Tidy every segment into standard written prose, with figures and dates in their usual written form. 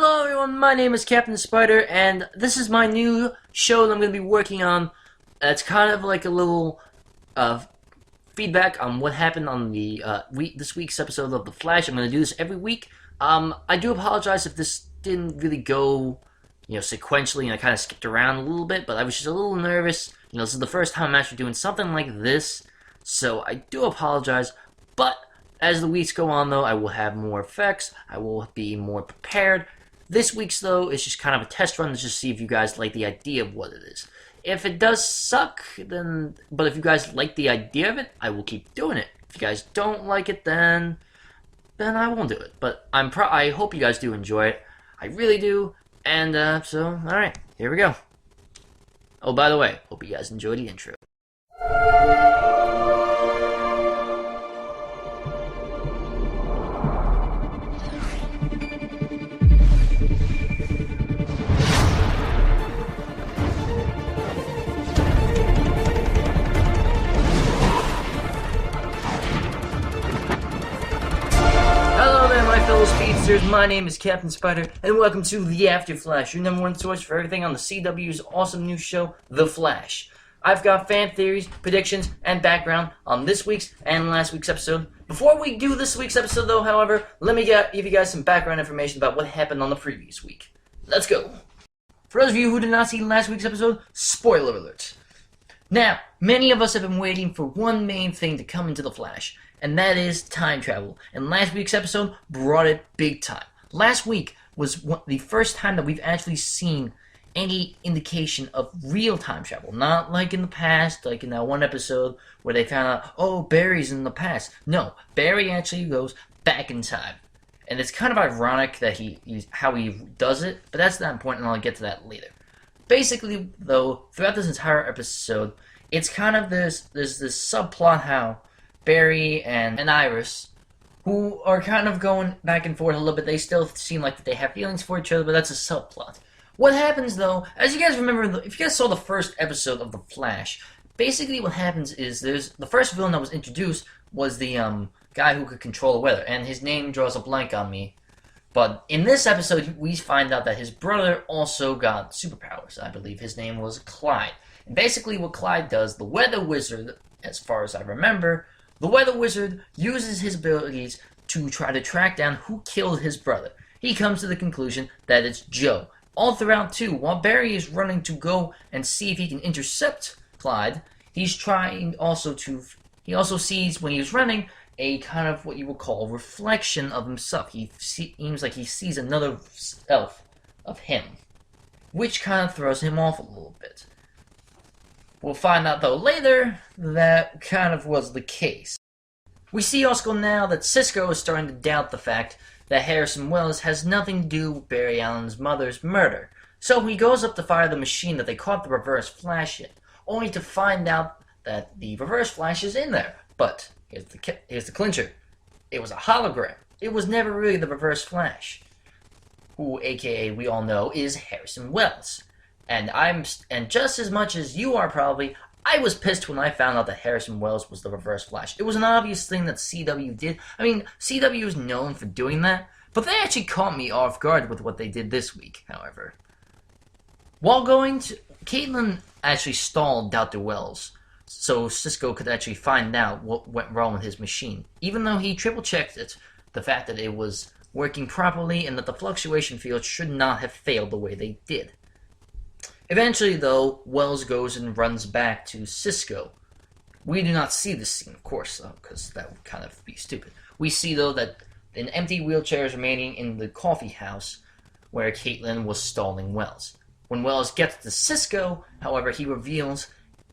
Hello everyone, my name is Captain Spider, and this is my new show that I'm going to be working on. It's kind of like a little feedback on what happened on the this week's episode of The Flash. I'm going to do this every week. I do apologize if this didn't really go, sequentially, and I kind of skipped around a little bit, but I was just a little nervous. This is the first time I'm actually doing something like this, so I do apologize, but as the weeks go on, though, I will have more effects. I will be more prepared. This week's, though, is just kind of a test run to just see if you guys like the idea of what it is. If it does suck, but if you guys like the idea of it, I will keep doing it. If you guys don't like it, then I won't do it. But I hope you guys do enjoy it. I really do. And so, all right, here we go. Oh, by the way, hope you guys enjoy the intro. Speedsters, my name is Captain Spider, and welcome to the Afterflash, your number one source for everything on the CW's awesome new show, The Flash. I've got fan theories, predictions, and background on this week's and last week's episode. Before we do this week's episode, though, however, let me give you guys some background information about what happened on the previous week. Let's go! For those of you who did not see last week's episode, spoiler alert. Now, many of us have been waiting for one main thing to come into The Flash, and that is time travel. And last week's episode brought it big time. Last week was the first time that we've actually seen any indication of real time travel. Not like in the past, like in that one episode where they found out, oh, Barry's in the past. No, Barry actually goes back in time. And it's kind of ironic that how he does it, but that's not important, and I'll get to that later. Basically, though, throughout this entire episode, it's kind of there's this subplot how Barry and Iris, who are kind of going back and forth a little bit, they still seem like they have feelings for each other, but that's a subplot. What happens, though, as you guys remember, if you guys saw the first episode of The Flash, basically what happens is the first villain that was introduced was the guy who could control the weather, and his name draws a blank on me. But in this episode, we find out that his brother also got superpowers. I believe his name was Clyde. And basically what Clyde does, the Weather Wizard, as far as I remember, the Weather Wizard uses his abilities to try to track down who killed his brother. He comes to the conclusion that it's Joe. All throughout, too, while Barry is running to go and see if he can intercept Clyde, he's trying also to... He also sees, when he's running, a kind of what you would call reflection of himself. He seems like he sees another self of him, which kind of throws him off a little bit. We'll find out, though, later that kind of was the case. We see also now that Cisco is starting to doubt the fact that Harrison Wells has nothing to do with Barry Allen's mother's murder. So he goes up to fire the machine that they caught the Reverse Flash in, only to find out that the Reverse Flash is in there. But here's the clincher. It was a hologram. It was never really the Reverse Flash, who, aka we all know, is Harrison Wells. And just as much as you are probably, I was pissed when I found out that Harrison Wells was the Reverse Flash. It was an obvious thing that CW did. I mean, CW is known for doing that, but they actually caught me off guard with what they did this week, however. While Caitlin actually stalled Dr. Wells, so Cisco could actually find out what went wrong with his machine. Even though he triple-checked it, the fact that it was working properly and that the fluctuation field should not have failed the way they did. Eventually, though, Wells goes and runs back to Cisco. We do not see this scene, of course, though, because that would kind of be stupid. We see, though, that an empty wheelchair is remaining in the coffee house where Caitlin was stalling Wells. When Wells gets to Cisco, however, he reveals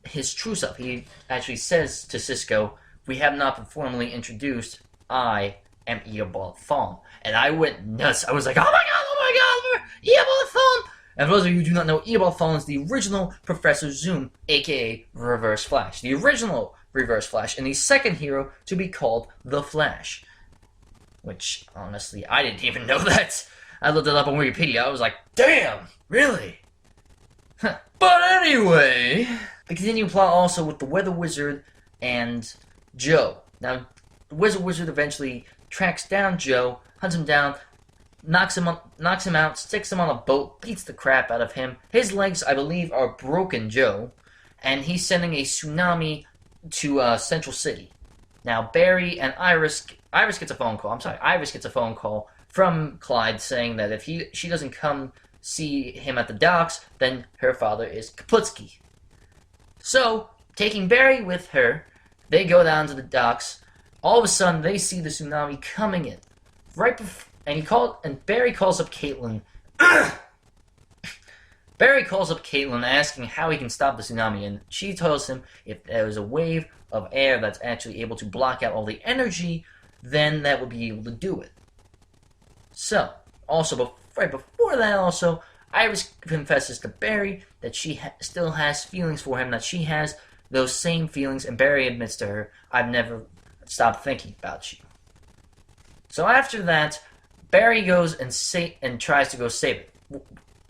his true self. He actually says to Cisco, "We have not been formally introduced. I am Eobald Thawne." And I went nuts. I was like, oh my god, Eobald Thawne! And for those of you who do not know, Eobald Thawne is the original Professor Zoom, aka Reverse Flash. The original Reverse Flash, and the second hero to be called The Flash. Which, honestly, I didn't even know that. I looked it up on Wikipedia. I was like, damn, really? Huh. But anyway, the continuing plot also with the Weather Wizard and Joe. Now, the Weather Wizard eventually tracks down Joe, hunts him down, knocks him out, sticks him on a boat, beats the crap out of him. His legs, I believe, are broken, Joe, and he's sending a tsunami to Central City. Now, Barry and Iris gets a phone call. Iris gets a phone call from Clyde saying that if she doesn't come see him at the docks, then her father is Kaputsky. So, taking Barry with her, they go down to the docks. All of a sudden, they see the tsunami coming in. And Barry calls up Caitlin. Barry calls up Caitlin asking how he can stop the tsunami, and she tells him if there is a wave of air that's actually able to block out all the energy, then that will be able to do it. So, also, right before that, also, Iris confesses to Barry that she still has feelings for him, that she has those same feelings, and Barry admits to her, I've never stopped thinking about you. So after that, Barry goes and tries to go save it.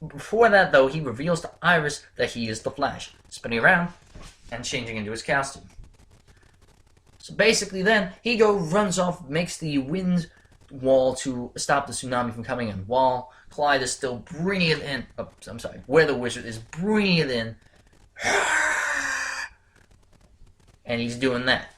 Before that, though, he reveals to Iris that he is the Flash, spinning around and changing into his costume. So basically then, he runs off, makes the wind wall to stop the tsunami from coming in, while Clyde is still bringing it in. Oh, I'm sorry, where the wizard is bringing it in. And he's doing that.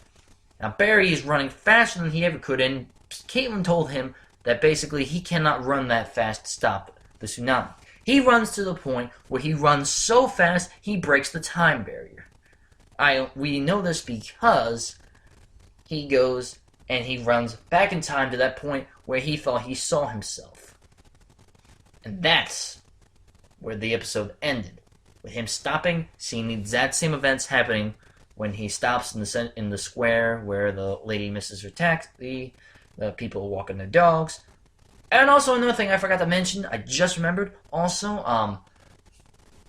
Now, Barry is running faster than he ever could, and Caitlin told him that basically he cannot run that fast to stop the tsunami. He runs to the point where he runs so fast, he breaks the time barrier. We know this because he goes and he runs back in time to that point where he thought he saw himself. And that's where the episode ended, with him stopping, seeing the exact same events happening when he stops in the square where the lady misses her taxi, the people walking their dogs. And also another thing I forgot to mention, I just remembered, also,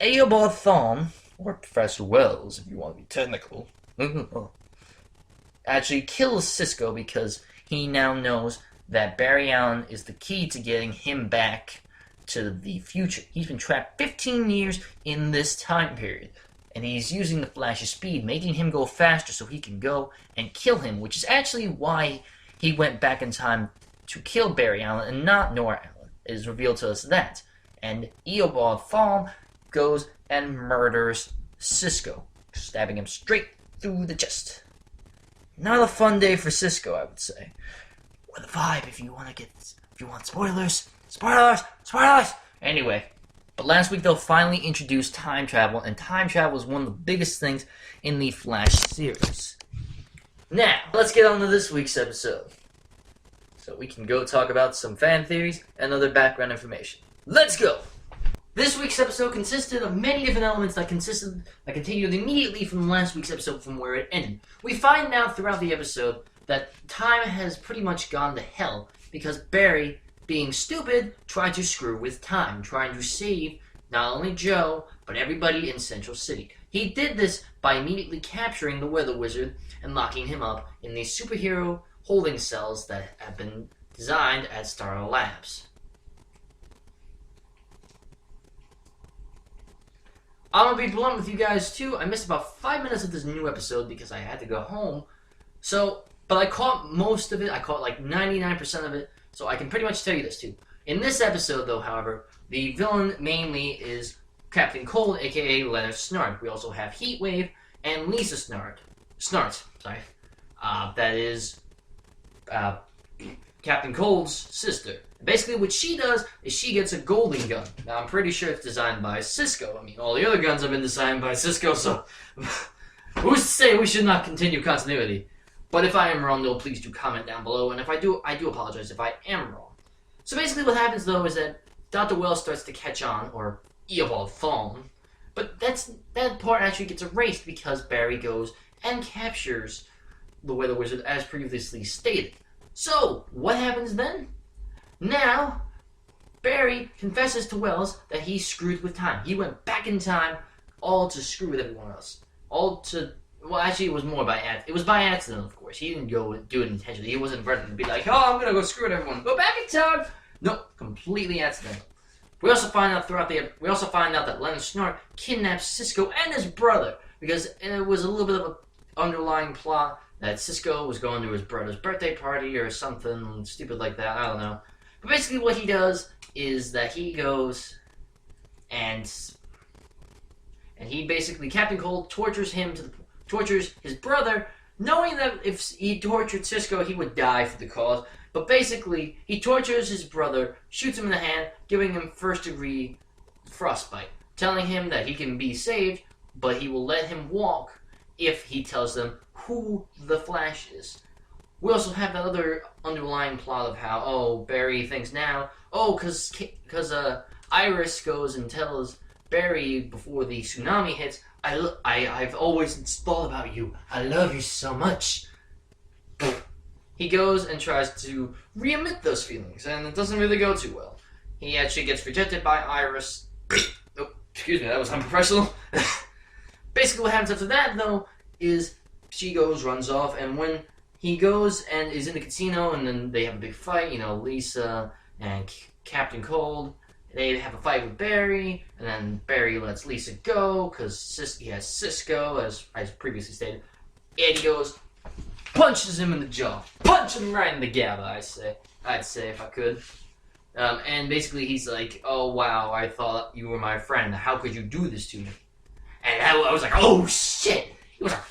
Eobard Thawne, or Professor Wells, if you want to be technical, actually kills Cisco because he now knows that Barry Allen is the key to getting him back to the future. He's been trapped 15 years in this time period, and he's using the Flash's speed, making him go faster so he can go and kill him, which is actually why he went back in time to kill Barry Allen and not Nora Allen. It is revealed to us that. And Eobard Thawne goes and murders Cisco, stabbing him straight through the chest. Not a fun day for Cisco, I would say. Or the vibe, if you want spoilers. Spoilers! Anyway, but last week they'll finally introduce time travel, and time travel is one of the biggest things in the Flash series. Now, let's get on to this week's episode, so we can go talk about some fan theories and other background information. Let's go! This week's episode consisted of many different elements that continued immediately from last week's episode from where it ended. We find out throughout the episode that time has pretty much gone to hell because Barry, being stupid, tried to screw with time, trying to save not only Joe, but everybody in Central City. He did this by immediately capturing the Weather Wizard and locking him up in the superhero holding cells that have been designed at Star Labs. I'm gonna be blunt with you guys too. I missed about 5 minutes of this new episode because I had to go home. But I caught most of it. I caught like 99% of it. So I can pretty much tell you this too. In this episode, though, however, the villain mainly is Captain Cold, aka Leonard Snart. We also have Heatwave and Lisa Snart. That is Captain Cold's sister. Basically, what she does is she gets a golden gun. Now, I'm pretty sure it's designed by Cisco. I mean, all the other guns have been designed by Cisco, so who's to say we should not continue continuity? But if I am wrong, though, please do comment down below. And if I do apologize if I am wrong. So basically what happens, though, is that Dr. Wells starts to catch on, or Eobard Thawne. But that part actually gets erased because Barry goes and captures the Weather Wizard as previously stated. So, what happens then? Now, Barry confesses to Wells that he screwed with time. He went back in time all to screw with everyone else. Well, actually, it was more by accident. It was by accident, of course. He didn't go do it intentionally. He wasn't ready to be like, oh, I'm going to go screw with everyone. Go back in time. No, completely accidental. We also find out that Leonard Snart kidnaps Cisco and his brother because it was a little bit of an underlying plot that Cisco was going to his brother's birthday party or something stupid like that. I don't know. But basically what he does is that he goes and he basically, Captain Cold tortures his brother, knowing that if he tortured Cisco, he would die for the cause. But basically, he tortures his brother, shoots him in the hand, giving him first-degree frostbite, telling him that he can be saved, but he will let him walk if he tells them who the Flash is. We also have that other underlying plot of how, oh, Barry thinks now, oh, because Iris goes and tells Barry before the tsunami hits, I've always thought about you. I love you so much. He goes and tries to re-emit those feelings, and it doesn't really go too well. He actually gets rejected by Iris. Oh, excuse me, that was unprofessional. Basically what happens after that, though, is she runs off, and when he goes and is in the casino, and then they have a big fight, Lisa and Captain Cold, they have a fight with Barry, and then Barry lets Lisa go, because he has Cisco, as previously stated. Eddie goes, punches him in the jaw. Punch him right in the gaba, I'd say if I could. And basically he's like, oh wow, I thought you were my friend. How could you do this to me? And I was like, oh shit! He was like,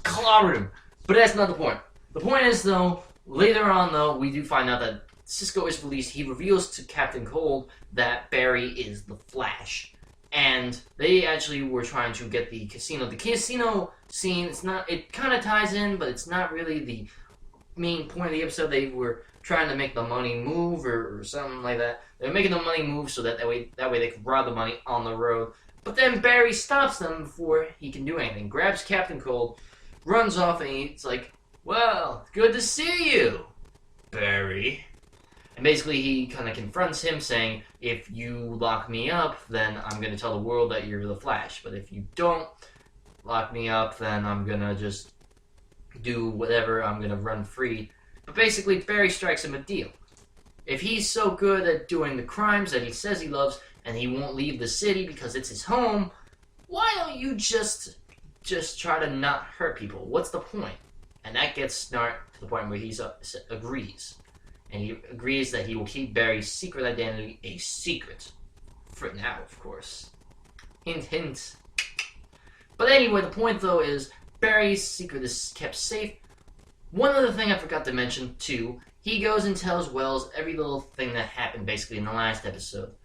clobbered him. But that's not the point. The point is, though, later on, though, we do find out that Cisco is released. He reveals to Captain Cold that Barry is the Flash. And they actually were trying to get the casino. The casino scene, it kind of ties in, but it's not really the main point of the episode. They were trying to make the money move or something like that. They were making the money move so that way they could rob the money on the road. But then Barry stops them before he can do anything. Grabs Captain Cold, runs off, and he's like, well, good to see you, Barry. And basically he kind of confronts him, saying, if you lock me up, then I'm going to tell the world that you're the Flash. But if you don't lock me up, then I'm going to just do whatever. I'm going to run free. But basically, Barry strikes him a deal. If he's so good at doing the crimes that he says he loves, and he won't leave the city because it's his home, why don't you just try to not hurt people? What's the point? And that gets Snart to the point where he agrees. And he agrees that he will keep Barry's secret identity a secret. For now, of course. Hint, hint. But anyway, the point, though, is Barry's secret is kept safe. One other thing I forgot to mention, too. He goes and tells Wells every little thing that happened, basically, in the last episode.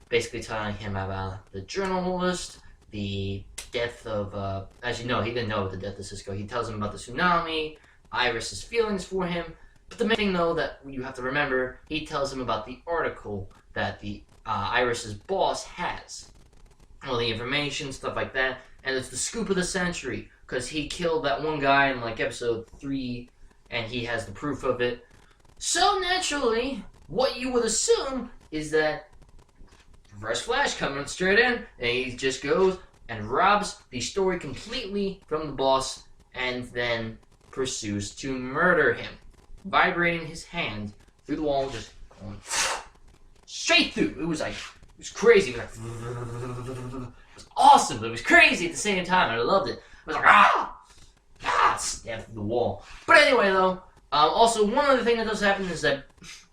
Basically telling him about the journalist, the death of, as you know, he didn't know about the death of Cisco. He tells him about the tsunami, Iris's feelings for him. But the main thing, though, that you have to remember, he tells him about the article that the Iris's boss has. All the information, stuff like that. And it's the scoop of the century, because he killed that one guy in, like, episode 3, and he has the proof of it. So, naturally, what you would assume is that Reverse Flash coming straight in, and he just goes and robs the story completely from the boss, and then pursues to murder him, vibrating his hand through the wall, just going straight through. It was crazy. It was awesome, but it was crazy at the same time, and I loved it. I was like, stabbed through the wall. But anyway, though, also one other thing that does happen is that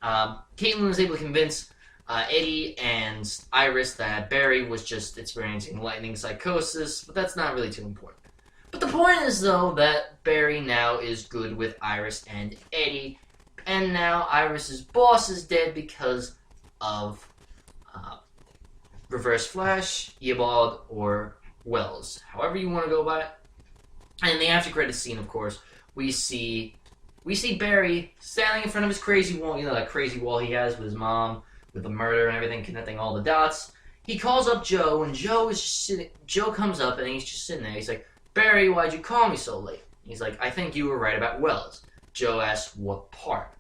Caitlin was able to convince Eddie and Iris that Barry was just experiencing lightning psychosis, but that's not really too important. But the point is, though, that Barry now is good with Iris and Eddie, and now Iris's boss is dead because of Reverse Flash, Eobald, or Wells. However you want to go by it. And in the after credits scene, of course, we see Barry standing in front of his crazy wall, that crazy wall he has with his mom, with the murder and everything, connecting all the dots. He calls up Joe, and Joe comes up, and he's just sitting there. He's like, Barry, why'd you call me so late? He's like, I think you were right about Wells. Joe asks, what part?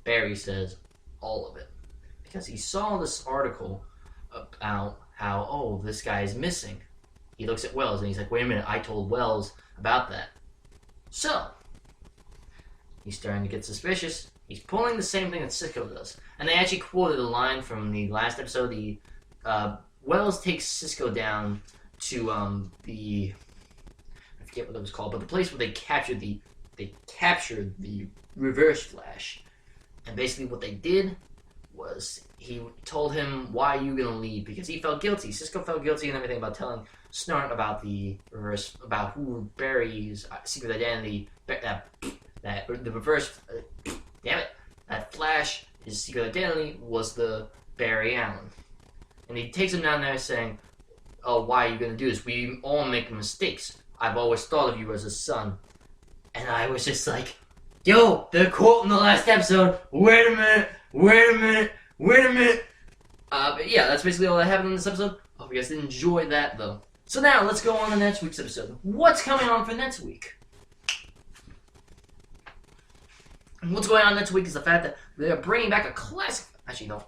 Barry says, all of it. Because he saw this article about how, oh, this guy is missing. He looks at Wells, and he's like, wait a minute, I told Wells about that. So, he's starting to get suspicious. He's pulling the same thing that Cisco does. And they actually quoted a line from the last episode. Wells takes Cisco down to I forget what it was called, but the place where they captured the Reverse Flash. And basically what they did was he told him, "Why are you gonna leave?" Because he felt guilty. Cisco felt guilty and everything about telling Snart about the reverse, about who Barry's secret identity. The reverse. Damn it! That Flash, his secret identity was the Barry Allen, and he takes him down there saying, "Oh, why are you gonna do this? We all make mistakes. I've always thought of you as a son." And I was just like, yo, the quote in the last episode, wait a minute. But yeah, that's basically all that happened in this episode. Hope you guys did enjoy that, though. So now, let's go on to next week's episode. What's coming on for next week? And what's going on next week is the fact that they're bringing back a classic... Actually, no.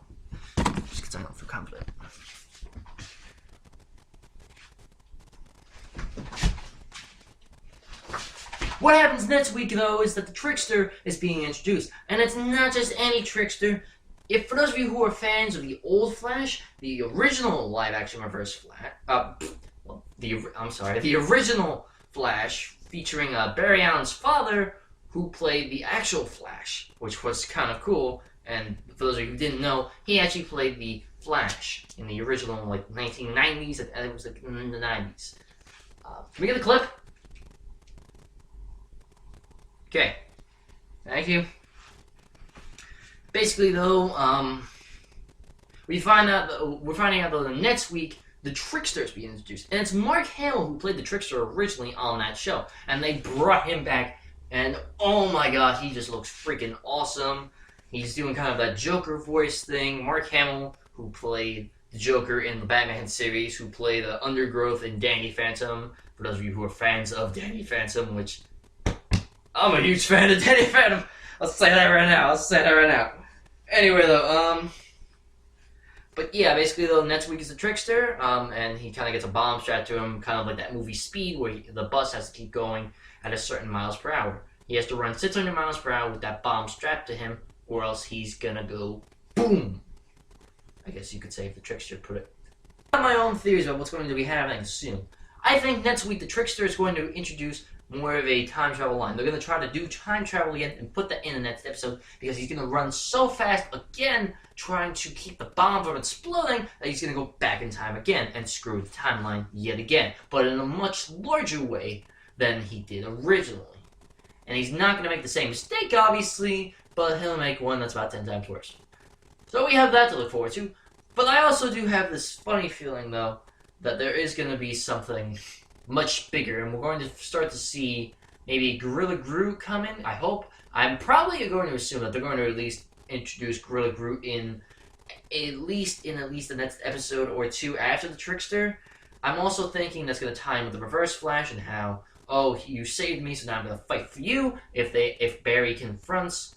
Just because I don't feel confident. What happens next week, though, is that the Trickster is being introduced. And it's not just any Trickster. If, for those of you who are fans of the old Flash, the original live-action Reverse Flash... the original Flash featuring Barry Allen's father, who played the actual Flash, which was kind of cool. And for those of you who didn't know, he actually played the Flash in the original, 1990s, and it was in the 90s. Can we get the clip? Okay, thank you. Basically, though, we're finding out though that next week the Trickster is being introduced, and it's Mark Hamill who played the Trickster originally on that show, and they brought him back, and oh my god, he just looks freaking awesome. He's doing kind of that Joker voice thing. Mark Hamill, who played the Joker in the Batman series, who played the Undergrowth in Danny Phantom. For those of you who are fans of Danny Phantom, which I'm a huge fan of Danny Phantom. I'll say that right now. Anyway, though, but yeah, basically, though, next week is the Trickster, and he kind of gets a bomb strapped to him, kind of like that movie Speed, where the bus has to keep going at a certain miles per hour. He has to run 600 miles per hour with that bomb strapped to him, or else he's gonna go boom. I guess you could say if the Trickster put it. I have my own theories about what's going to be happening soon. I think next week the Trickster is going to introduce more of a time travel line. They're going to try to do time travel again and put that in the next episode because he's going to run so fast again trying to keep the bomb from exploding that he's going to go back in time again and screw the timeline yet again, but in a much larger way than he did originally. And he's not going to make the same mistake, obviously, but he'll make one that's about 10 times worse. So we have that to look forward to. But I also do have this funny feeling, though, that there is going to be something much bigger, and we're going to start to see maybe Gorilla Groot come in, I hope. I'm probably going to assume that they're going to at least introduce Gorilla Groot in at least the next episode or two after the Trickster. I'm also thinking that's going to tie in with the Reverse Flash and how, oh, you saved me, so now I'm going to fight for you if Barry confronts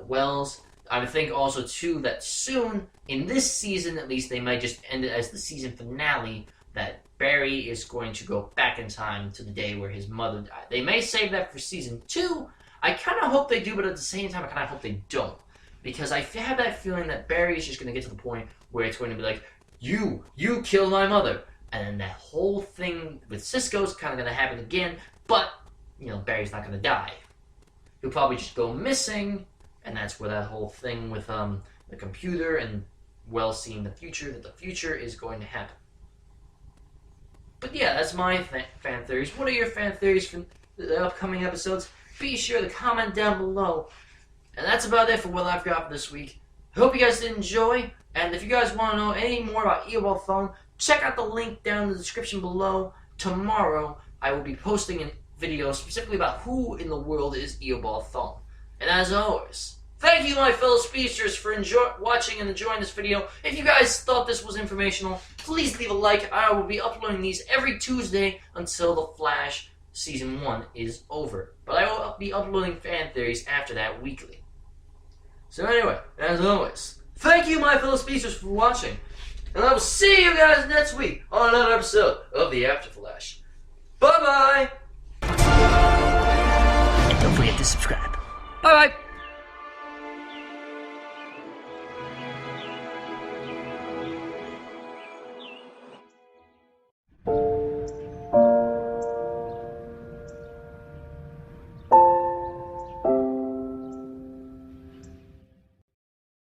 Wells. I think also, too, that soon, in this season at least, they might just end it as the season finale, that Barry is going to go back in time to the day where his mother died. They may save that for season 2. I kind of hope they do, but at the same time, I kind of hope they don't. Because I have that feeling that Barry is just going to get to the point where it's going to be like, you killed my mother. And then that whole thing with Cisco is kind of going to happen again, but, Barry's not going to die. He'll probably just go missing, and that's where that whole thing with the computer and Wells seeing the future, that the future is going to happen. But yeah, that's my fan theories. What are your fan theories for the upcoming episodes? Be sure to comment down below. And that's about it for what I've got for this week. I hope you guys did enjoy. And if you guys want to know any more about Eobard Thawne, check out the link down in the description below. Tomorrow, I will be posting a video specifically about who in the world is Eobard Thawne. And as always, thank you, my fellow speedsters, for watching and enjoying this video. If you guys thought this was informational, please leave a like. I will be uploading these every Tuesday until The Flash Season 1 is over. But I will be uploading fan theories after that weekly. So anyway, as always, thank you, my fellow speedsters, for watching. And I will see you guys next week on another episode of the Afterflash. Bye-bye! And don't forget to subscribe. Bye-bye!